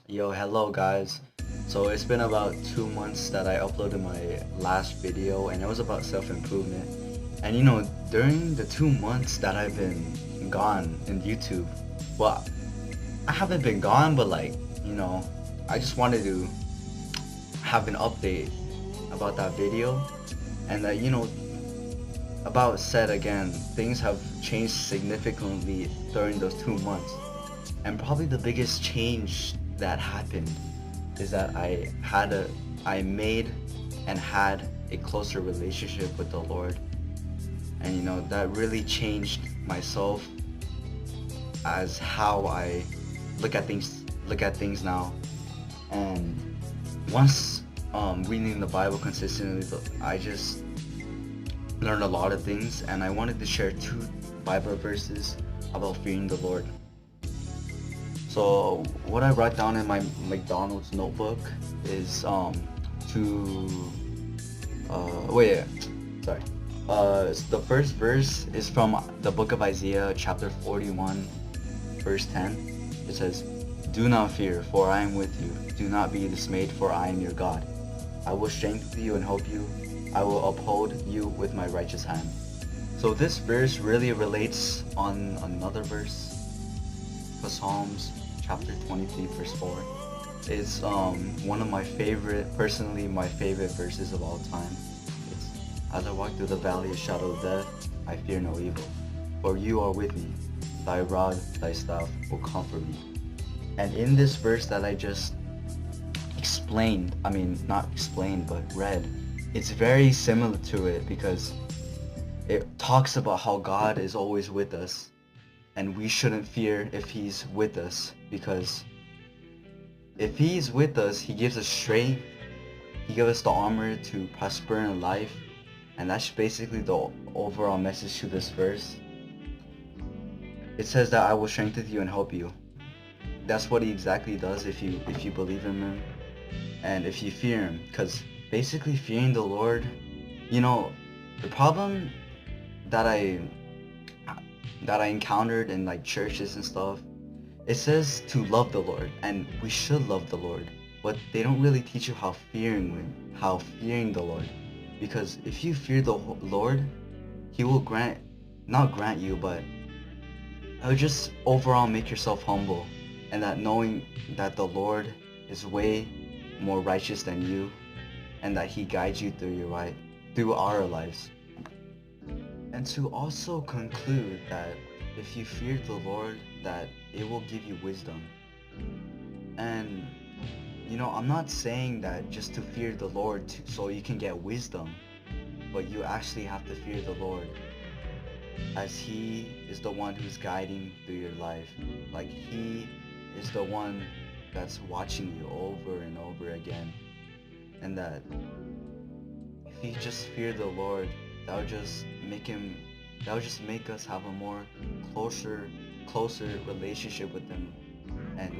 Yo, hello guys. So it's been about 2 months that I uploaded my last video and it was about self-improvement. And during the 2 months that I've been gone in YouTube, well, I haven't been gone, but I just wanted to have an update about that video and about said again, things have changed significantly during those 2 months. And probably the biggest change that happened is that I made and had a closer relationship with the Lord. And that really changed myself as how I look at things now. And once reading the Bible consistently, I just learned a lot of things, and I wanted to share two Bible verses about fearing the Lord. So what I write down in my McDonald's notebook is to wait, yeah, sorry. The first verse is from the book of Isaiah, chapter 41, verse 10. It says, "Do not fear, for I am with you. Do not be dismayed, for I am your God. I will strengthen you and help you. I will uphold you with my righteous hand." So this verse really relates on another verse, Psalms chapter 23 verse 4. It's one of my favorite, personally my favorite verses of all time. It's, "As I walk through the valley of shadow of death, I fear no evil, for you are with me. Thy rod, thy staff will comfort me." And in this verse that I just not explained, but read, it's very similar to it because it talks about how God is always with us and we shouldn't fear if he's with us, because if he's with us, he gives us strength, he gives us the armor to prosper in life. And that's basically the overall message to this verse. It says that I will strengthen you and help you. That's what he exactly does if you believe in him and if you fear him. Because basically fearing the Lord, the problem that I encountered in churches and stuff, it says to love the Lord, and we should love the Lord, but they don't really teach you how fearing the Lord. Because if you fear the Lord, he will not grant you, but it will just overall make yourself humble, and that knowing that the Lord is way more righteous than you, and that he guides you through our lives. And to also conclude that if you fear the Lord, that it will give you wisdom. And I'm not saying that just to fear the Lord so you can get wisdom, but you actually have to fear the Lord, as he is the one who's guiding through your life. Like, he is the one that's watching you over and over again. And that if you just fear the Lord, that would just make us have a more closer relationship with him, and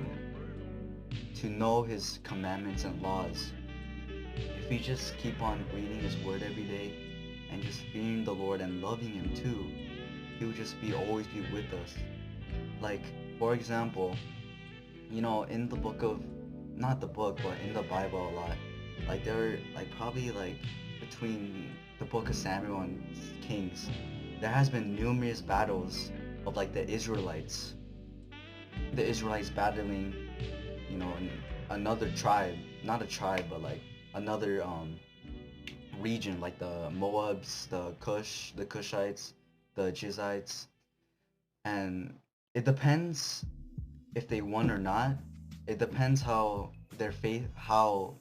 to know his commandments and laws. If we just keep on reading his word every day and just fearing the Lord and loving him too, he will just always be with us. Like, for example, in the book of, not the book, but in the Bible a lot, there are probably between the book of Samuel and Kings, there has been numerous battles of the Israelites battling, another tribe, not a tribe, but another region, like the Moabs, the Cushites, the Jezites. And it depends if they won or not. It depends how their faith, how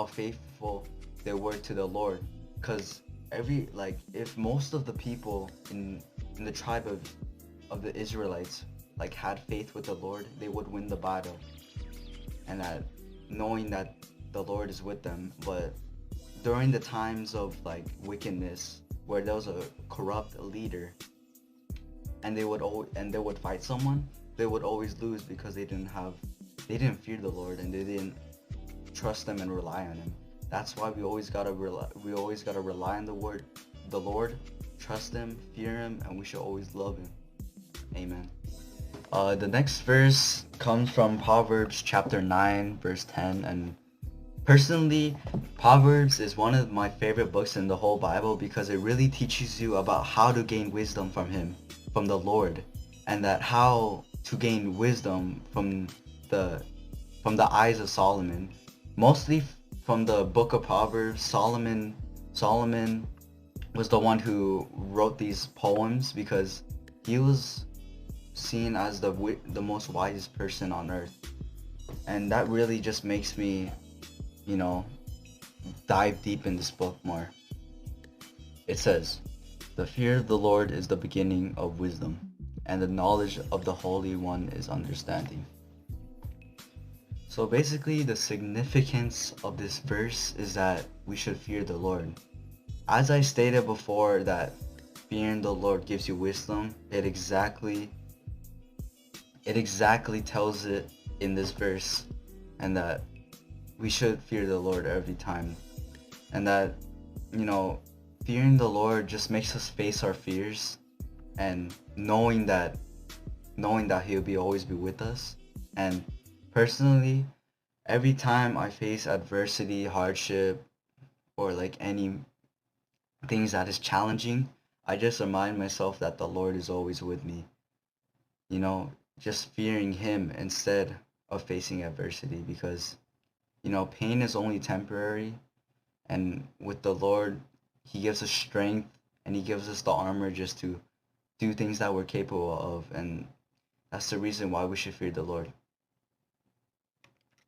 faithful they were to the Lord. Because if most of the people in the tribe of the Israelites had faith with the Lord, they would win the battle. And that, knowing that the Lord is with them. But during the times of wickedness, where there was a corrupt leader, and they would fight someone, they would always lose because they didn't fear the Lord, and they didn't trust him and rely on him. That's why we always gotta rely on the Lord, trust him, fear him, and we should always love him. Amen. The next verse comes from Proverbs chapter 9 verse 10. And personally, Proverbs is one of my favorite books in the whole Bible because it really teaches you about how to gain wisdom from him, from the Lord, and that how to gain wisdom the from the eyes of Solomon. Mostly from the book of Proverbs, Solomon was the one who wrote these poems because he was seen as the most wisest person on earth. And that really just makes me, you know, dive deep in this book more. It says, "The fear of the Lord is the beginning of wisdom, and the knowledge of the Holy One is understanding." So basically, the significance of this verse is that we should fear the Lord. As I stated before, that fearing the Lord gives you wisdom, it exactly tells it in this verse, and that we should fear the Lord every time. And that, you know, fearing the Lord just makes us face our fears, and knowing that he'll always be with us. And personally, every time I face adversity, hardship, or like any things that is challenging, I just remind myself that the Lord is always with me. You know, just fearing him instead of facing adversity, because pain is only temporary, and with the Lord, he gives us strength, and he gives us the armor just to do things that we're capable of. And that's the reason why we should fear the Lord.